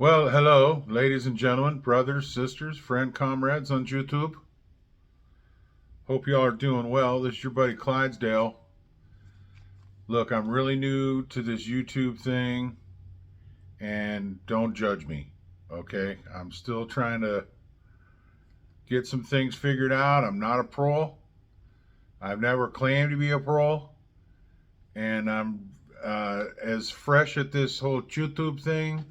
Well, hello, ladies and gentlemen, brothers, sisters, friend, comrades on YouTube. Hope y'all are doing well. This is your buddy Clydesdale. Look, I'm really new to this YouTube thing, and don't judge me, okay? I'm still trying to get some things figured out. I'm not a pro. I've never claimed to be a pro, and I'm as fresh at this whole YouTube thing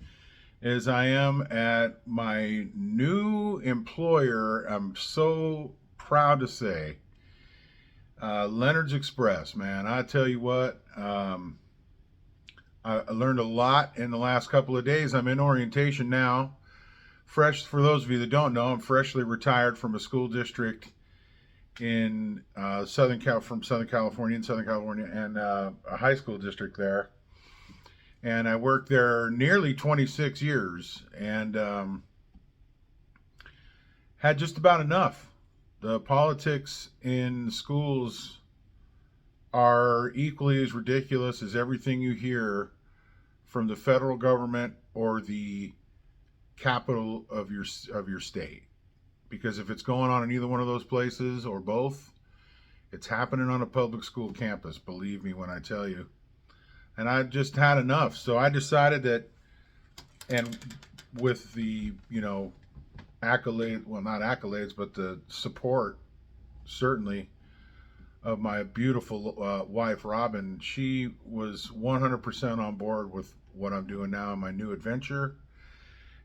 as I am at my new employer. I'm so proud to say, Leonard's Express, man. I tell you what, I learned a lot in the last couple of days. I'm in orientation now. Fresh, for those of you that don't know, I'm freshly retired from a school district in from Southern California, and a high school district there. And I worked there nearly 26 years, and had just about enough. The politics in schools are equally as ridiculous as everything you hear from the federal government or the capital of your state. Because if it's going on in either one of those places or both, it's happening on a public school campus. Believe me when I tell you. And I just had enough, so I decided that, and with the accolade, well, not accolades, but the support, certainly, of my beautiful wife, Robin. She was 100% on board with what I'm doing now in my new adventure,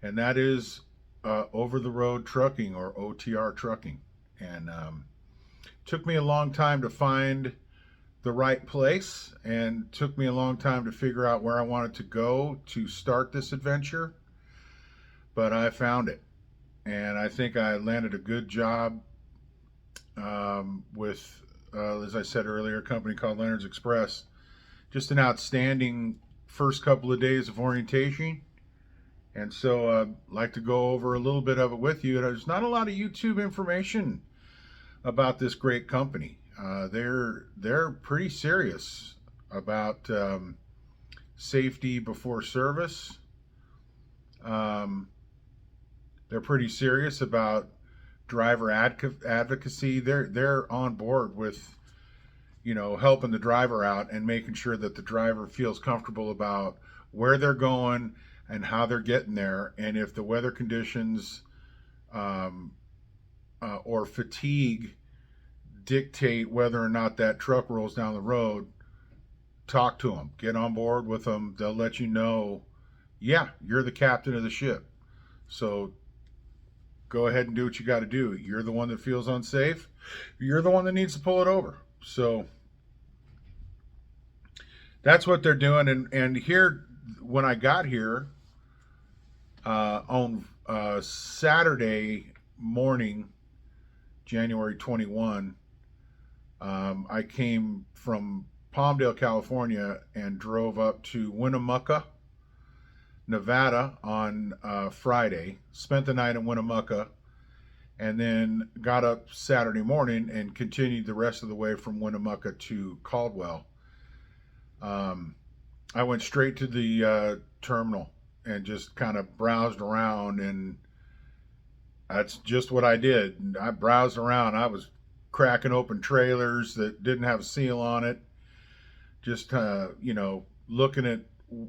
and that is over the road trucking, or OTR trucking. And took me a long time to find the right place, and took me a long time to figure out where I wanted to go to start this adventure, but I found it. And I think I landed a good job with, as I said earlier, a company called Leonard's Express. Just an outstanding first couple of days of orientation. And so I'd like to go over a little bit of it with you. There's not a lot of YouTube information about this great company. They're pretty serious about safety before service. They're pretty serious about driver advocacy. They're on board with helping the driver out and making sure that the driver feels comfortable about where they're going and how they're getting there. And if the weather conditions or fatigue dictate whether or not that truck rolls down the road, talk to them, get on board with them. They'll let you know, yeah, you're the captain of the ship, so go ahead and do what you got to do. You're the one that feels unsafe, you're the one that needs to pull it over. So that's what they're doing. And here, when I got here on Saturday morning, January 21, I came from Palmdale, California, and drove up to Winnemucca, Nevada on Friday. Spent the night in Winnemucca, and then got up Saturday morning and continued the rest of the way from Winnemucca to Caldwell. I went straight to the terminal and just kind of browsed around, and that's just what I did. I browsed around. I was cracking open trailers that didn't have a seal on it, just looking at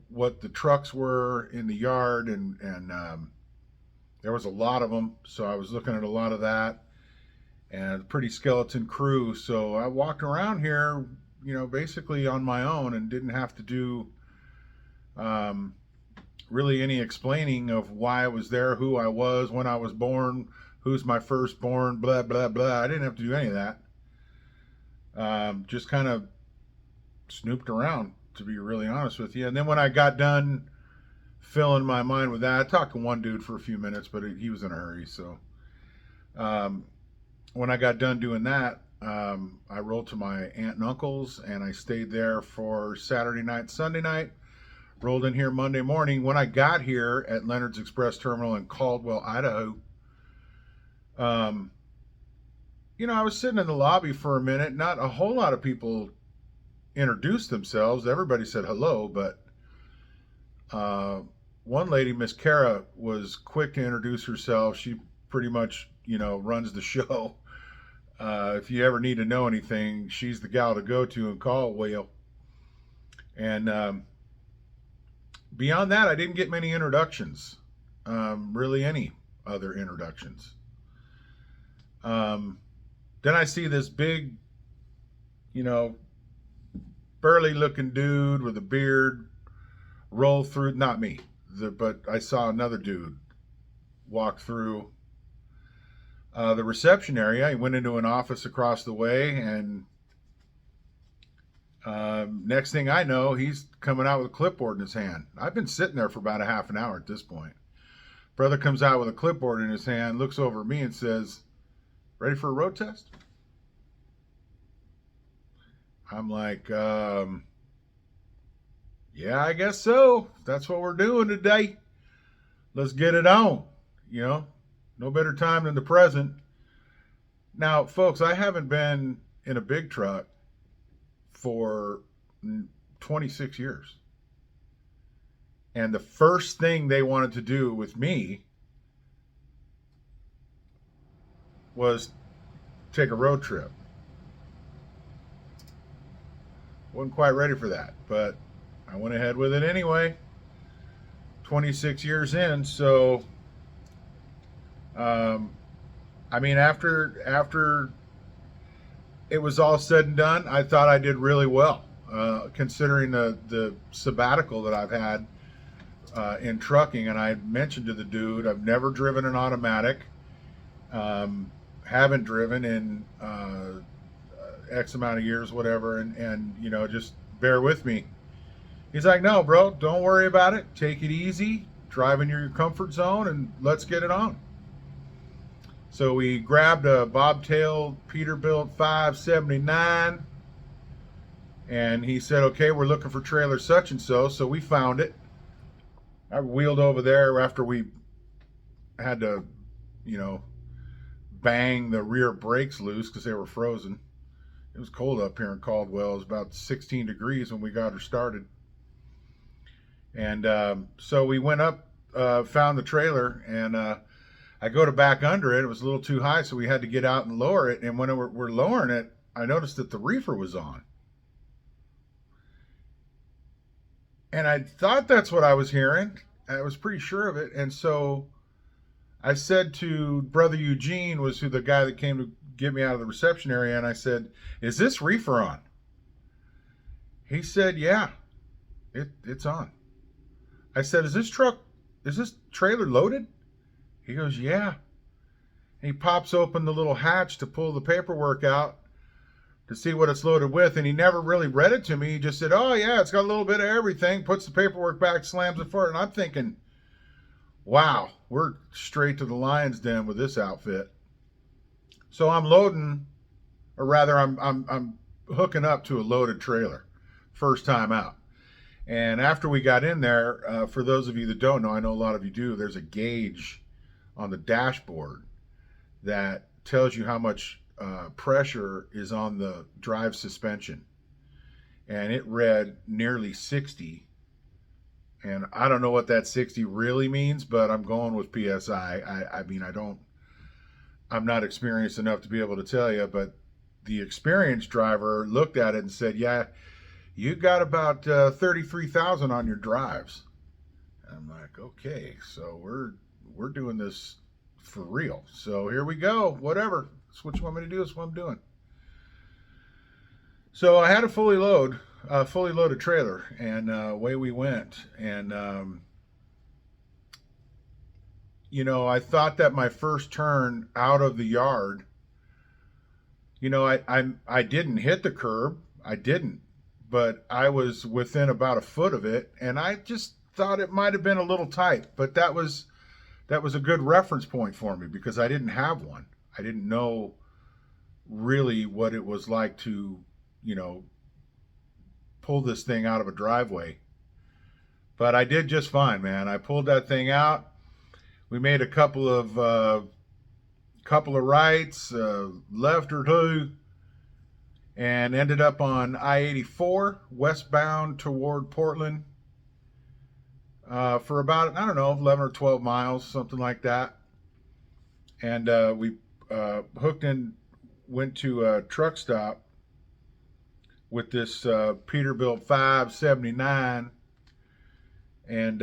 what the trucks were in the yard, and there was a lot of them, so I was looking at a lot of that, and a pretty skeleton crew. So I walked around here, basically on my own, and didn't have to do really any explaining of why I was there, who I was, when I was born, who's my firstborn, blah, blah, blah. I didn't have to do any of that. Just kind of snooped around, to be really honest with you. And then when I got done filling my mind with that, I talked to one dude for a few minutes, but he was in a hurry. So when I got done doing that, I rolled to my aunt and uncle's, and I stayed there for Saturday night, Sunday night. Rolled in here Monday morning. When I got here at Leonard's Express Terminal in Caldwell, Idaho, I was sitting in the lobby for a minute. Not a whole lot of people introduced themselves. Everybody said hello, but one lady, Miss Kara, was quick to introduce herself. She pretty much, runs the show. If you ever need to know anything, she's the gal to go to in Caldwell. And beyond that, I didn't get many introductions, really any other introductions. Then I see this big, burly looking dude with a beard roll through, not me, but I saw another dude walk through the reception area. He went into an office across the way, and next thing I know, he's coming out with a clipboard in his hand. I've been sitting there for about a half an hour at this point. Brother comes out with a clipboard in his hand, looks over at me and says, "Ready for a road test?" I'm like, yeah, I guess so. That's what we're doing today. Let's get it on. No better time than the present. Now, folks, I haven't been in a big truck for 26 years. And the first thing they wanted to do with me was take a road trip. Wasn't quite ready for that, but I went ahead with it anyway. 26 years in, so after it was all said and done, I thought I did really well, considering the sabbatical that I've had in trucking. And I mentioned to the dude, I've never driven an automatic, haven't driven in X amount of years, whatever, and just bear with me. He's like, "No, bro, don't worry about it. Take it easy, drive in your comfort zone, and let's get it on." So we grabbed a bobtail Peterbilt 579, and he said, "Okay, we're looking for trailer such and so." So we found it. I wheeled over there after we had to, bang the rear brakes loose because they were frozen. It was cold up here in Caldwell. It was about 16 degrees when we got her started. And so we went up, found the trailer, and I go to back under it. It was a little too high, so we had to get out and lower it. And when we're lowering it, I noticed that the reefer was on. And I thought that's what I was hearing. I was pretty sure of it. And so I said to Brother Eugene, was who the guy that came to get me out of the reception area, and I said, "Is this reefer on?" He said, "Yeah, it's on." I said, is this trailer loaded?" He goes, "Yeah." And he pops open the little hatch to pull the paperwork out to see what it's loaded with, and he never really read it to me. He just said, "Oh yeah, it's got a little bit of everything," puts the paperwork back, slams it forward, and I'm thinking, wow, we're straight to the lion's den with this outfit. So I'm loading, or rather I'm hooking up to a loaded trailer, first time out. And after we got in there, for those of you that don't know, I know a lot of you do, there's a gauge on the dashboard that tells you how much pressure is on the drive suspension. And it read nearly 60. And I don't know what that 60 really means, but I'm going with PSI. I'm not experienced enough to be able to tell you, but the experienced driver looked at it and said, "Yeah, you got about 33,000 on your drives." I'm like, okay, so we're doing this for real. So here we go. Whatever. That's what you want me to do. That's what I'm doing. So I had a fully loaded trailer, and away we went. And I thought that my first turn out of the yard, I didn't hit the curb. I didn't, but I was within about a foot of it, and I just thought it might have been a little tight. But that was a good reference point for me because I didn't have one. I didn't know really what it was like to, pull this thing out of a driveway. But I did just fine, man. I pulled that thing out. We made a couple of rights, left or two, and ended up on I-84 westbound toward Portland. for about, I don't know, 11 or 12 miles, something like that. And we hooked in, went to a truck stop with this Peterbilt 579. And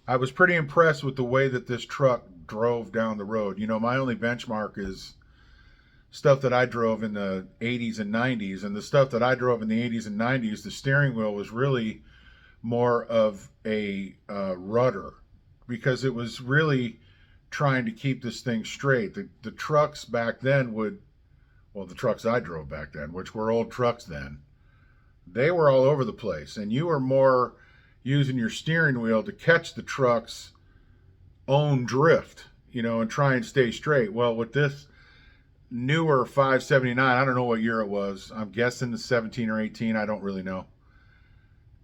I was pretty impressed with the way that this truck drove down the road. You know, my only benchmark is stuff that I drove in the 80s and 90s. And the stuff that I drove in the 80s and 90s, the steering wheel was really more of a rudder, because it was really trying to keep this thing straight. The trucks back then would, well, the trucks I drove back then, which were old trucks then, they were all over the place. And you were more using your steering wheel to catch the truck's own drift, you know, and try and stay straight. Well, with this newer 579, I don't know what year it was. I'm guessing the 17 or 18. I don't really know.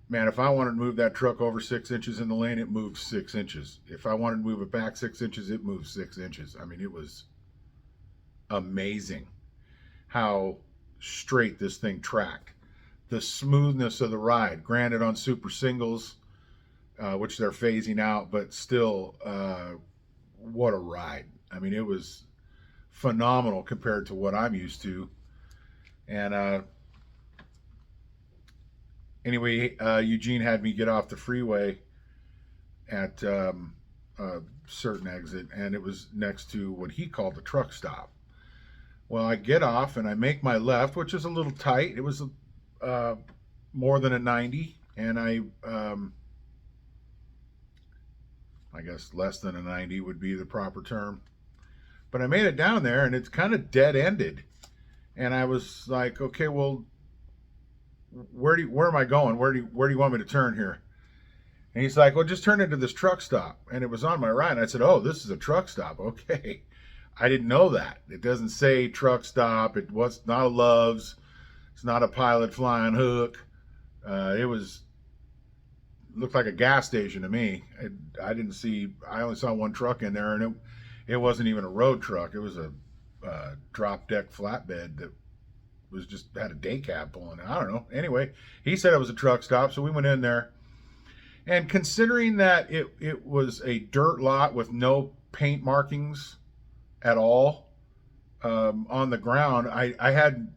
Man, if I wanted to move that truck over 6 inches in the lane, it moved 6 inches. If I wanted to move it back 6 inches, it moved 6 inches. I mean, it was amazing how straight this thing tracked. The smoothness of the ride, granted on super singles, which they're phasing out, but still, what a ride. I mean, it was phenomenal compared to what I'm used to. And anyway, Eugene had me get off the freeway at a certain exit, and it was next to what he called the truck stop. Well, I get off and I make my left, which is a little tight. It was more than a 90, and I guess less than a 90 would be the proper term. But I made it down there, and it's kind of dead-ended. And I was like, okay, well, where am I going? Where do you want me to turn here? And he's like, well, just turn into this truck stop. And it was on my right. And I said, oh, this is a truck stop. Okay. I didn't know that. It doesn't say truck stop. It was not a Love's. It's not a Pilot Flying Hook. It looked like a gas station to me. I only saw one truck in there, and it wasn't even a road truck. It was a drop deck flatbed that was just had a day cab pulling it. I don't know. Anyway, he said it was a truck stop, so we went in there. And considering that it was a dirt lot with no paint markings at all on the ground, I had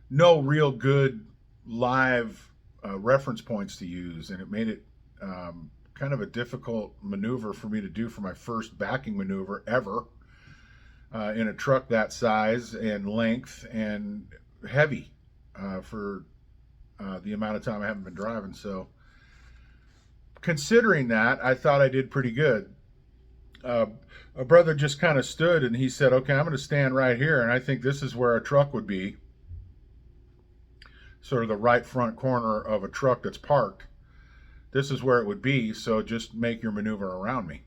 no real good live reference points to use, and it made it kind of a difficult maneuver for me to do for my first backing maneuver ever in a truck that size and length and heavy for the amount of time I haven't been driving. So considering that, I thought I did pretty good. A brother just kind of stood and he said, okay, I'm going to stand right here, and I think this is where a truck would be, sort of the right front corner of a truck that's parked. This is where it would be, so just make your maneuver around me.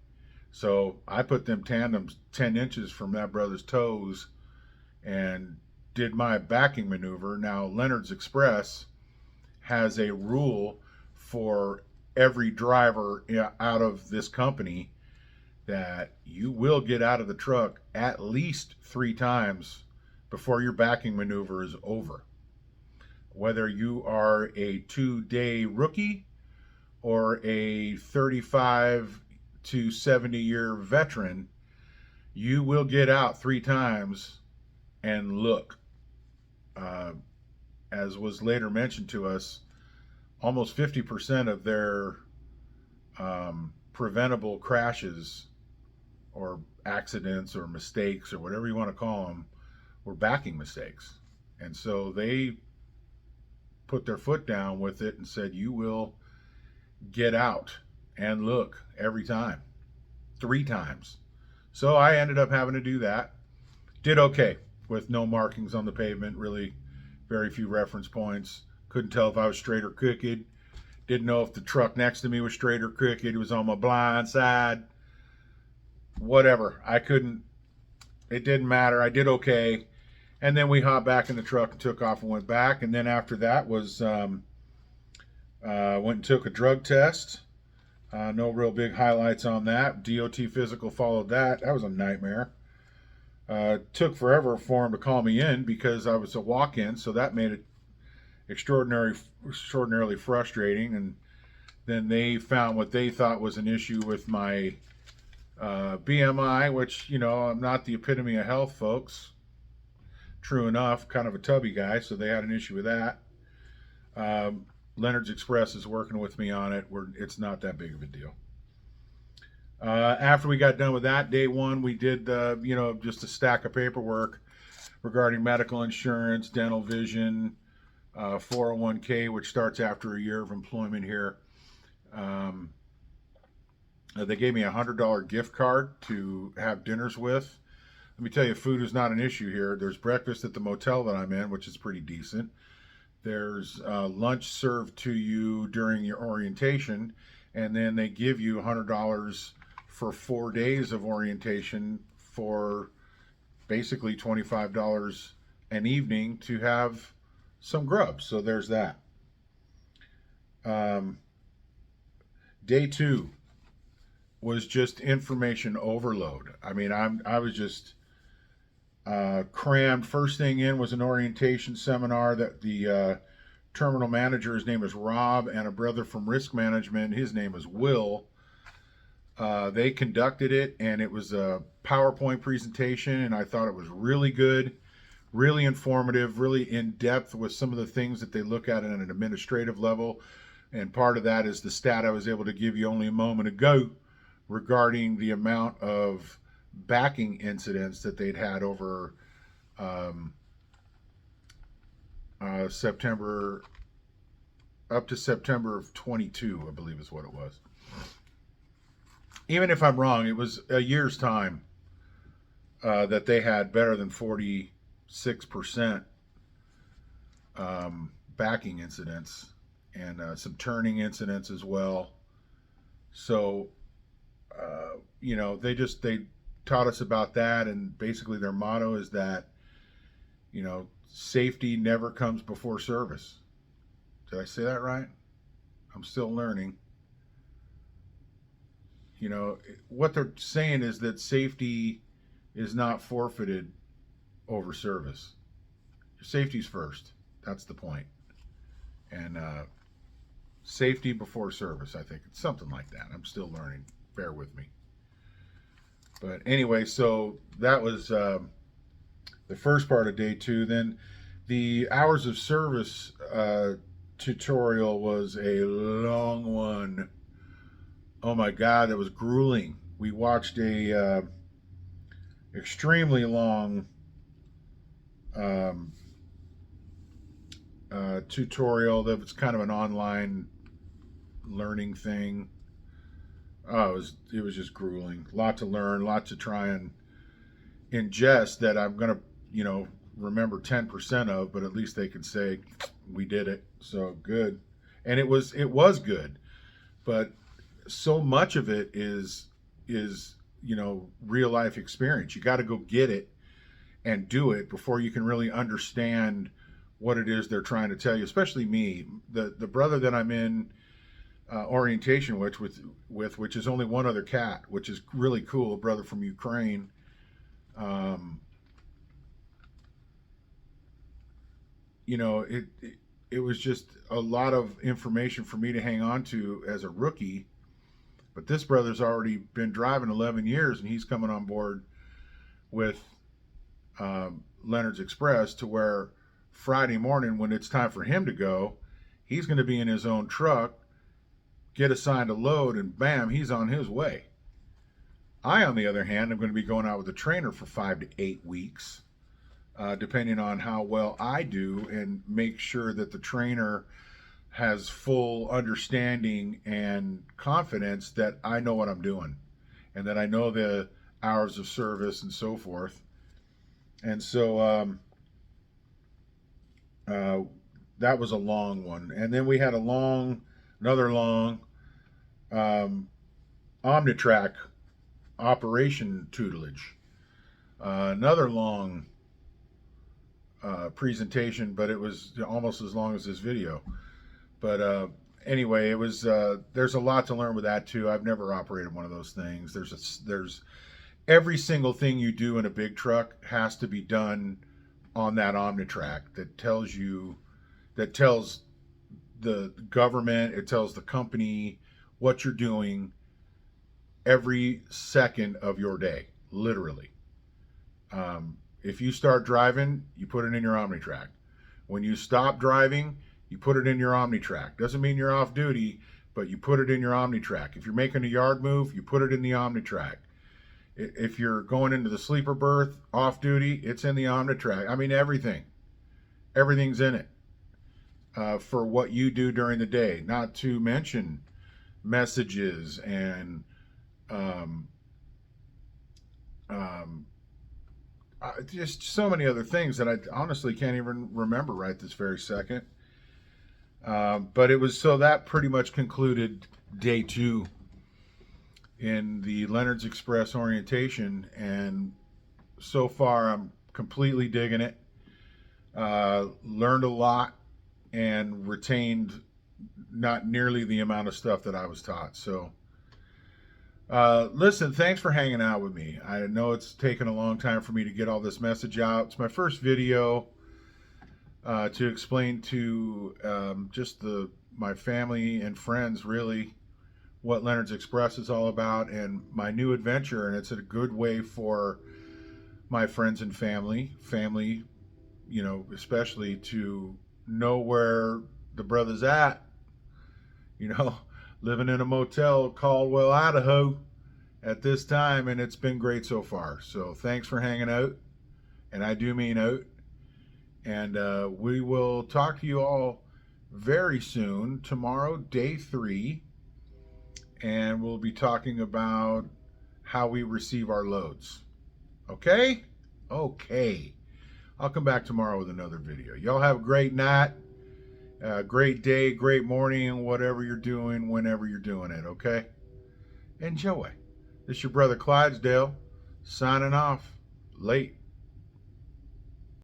So I put them tandems 10 inches from that brother's toes and did my backing maneuver. Now, Leonard's Express has a rule for every driver out of this company that you will get out of the truck at least 3 times before your backing maneuver is over. Whether you are a 2-day rookie or a 35 to 70-year veteran, you will get out 3 times and look. As was later mentioned to us, almost 50% of their preventable crashes or accidents or mistakes or whatever you want to call them were backing mistakes. And so they put their foot down with it and said, you will get out and look every time, 3 times. So I ended up having to do that. Did okay with no markings on the pavement, really very few reference points. Couldn't tell if I was straight or crooked. Didn't know if the truck next to me was straight or crooked. It was on my blind side. Whatever. It didn't matter. I did okay. And then we hopped back in the truck and took off and went back. And then after that was, went and took a drug test. No real big highlights on that. DOT physical followed that. That was a nightmare. Took forever for him to call me in because I was a walk-in, so that made extraordinarily frustrating. And then they found what they thought was an issue with my BMI, which, I'm not the epitome of health, folks. True enough, kind of a tubby guy, so they had an issue with that. Leonard's Express is working with me on it. It's not that big of a deal. After we got done with that, day one, we did, just a stack of paperwork regarding medical insurance, dental vision, 401k, which starts after a year of employment here. They gave me a $100 gift card to have dinners with. Let me tell you, food is not an issue here. There's breakfast at the motel that I'm in, which is pretty decent. There's lunch served to you during your orientation, and then they give you $100 for 4 days of orientation for basically $25 an evening to have some grub. So there's that. Day two was just information overload. I mean, I was just crammed. First thing in was an orientation seminar that the terminal manager, his name is Rob, and a brother from risk management, his name is Will. They conducted it, and it was a PowerPoint presentation, and I thought it was really good, really informative, really in-depth with some of the things that they look at an administrative level. And part of that is the stat I was able to give you only a moment ago regarding the amount of backing incidents that they'd had over September, up to September of 22, I believe is what it was. Even if I'm wrong, it was a year's time that they had better than 46% backing incidents, and some turning incidents as well. So, they taught us about that, and basically their motto is that, safety never comes before service. Did I say that right? I'm still learning. What they're saying is that safety is not forfeited over service. Your safety's first. That's the point. And safety before service, I think. It's something like that. I'm still learning. Bear with me. But anyway, so that was the first part of day two. Then the hours of service tutorial was a long one. Oh my God, it was grueling. We watched a extremely long tutorial that was kind of an online learning thing. Oh, it was just grueling. A lot to learn, a lot to try and ingest that I'm gonna, remember 10% of, but at least they could say we did it. So good. And it was good. But so much of it is real life experience. You got to go get it and do it before you can really understand what it is they're trying to tell you. Especially me, the brother that I'm in orientation with, which is only one other cat, which is really cool, a brother from Ukraine. It was just a lot of information for me to hang on to as a rookie. But this brother's already been driving 11 years, and he's coming on board with Leonard's Express, to where Friday morning, when it's time for him to go, he's going to be in his own truck, get assigned a load, and bam, he's on his way. I, on the other hand, am going to be going out with a trainer for 5 to 8 weeks, depending on how well I do, and make sure that the trainer has full understanding and confidence that I know what I'm doing, and that I know the hours of service and so forth. And so that was a long one. And then we had another long Omnitrack operation tutelage. Another long presentation, but it was almost as long as this video. But anyway, it was. There's a lot to learn with that too. I've never operated one of those things. There's every single thing you do in a big truck has to be done on that Omnitrack that that tells the government, it tells the company what you're doing every second of your day, literally. If you start driving, you put it in your OmniTrack. When you stop driving, you put it in your OmniTrack. Doesn't mean you're off duty, but you put it in your OmniTrack. If you're making a yard move, you put it in the OmniTrack. If you're going into the sleeper berth off duty, it's in the OmniTrack. I mean, everything's in it for what you do during the day. Not to mention messages and just so many other things that I honestly can't even remember right this very second. But it was, so that pretty much concluded day 2 in the Leonard's Express orientation, and so far I'm completely digging it. Learned a lot and retained not nearly the amount of stuff that I was taught. So listen, thanks for hanging out with me. I know it's taken a long time for me to get all this message out. It's my first video to explain to just my family and friends really what Leonard's Express is all about and my new adventure. And it's a good way for my friends and family, you know, especially to know where the brother's at, you know, living in a motel, Caldwell, Idaho at this time. And it's been great so far. So thanks for hanging out. And I do mean out. And we will talk to you all very soon. Tomorrow, day 3. And we'll be talking about how we receive our loads. Okay? Okay. I'll come back tomorrow with another video. Y'all have a great night, great day, great morning, whatever you're doing, whenever you're doing it, okay? Enjoy. This is your brother Clydesdale, signing off. Late.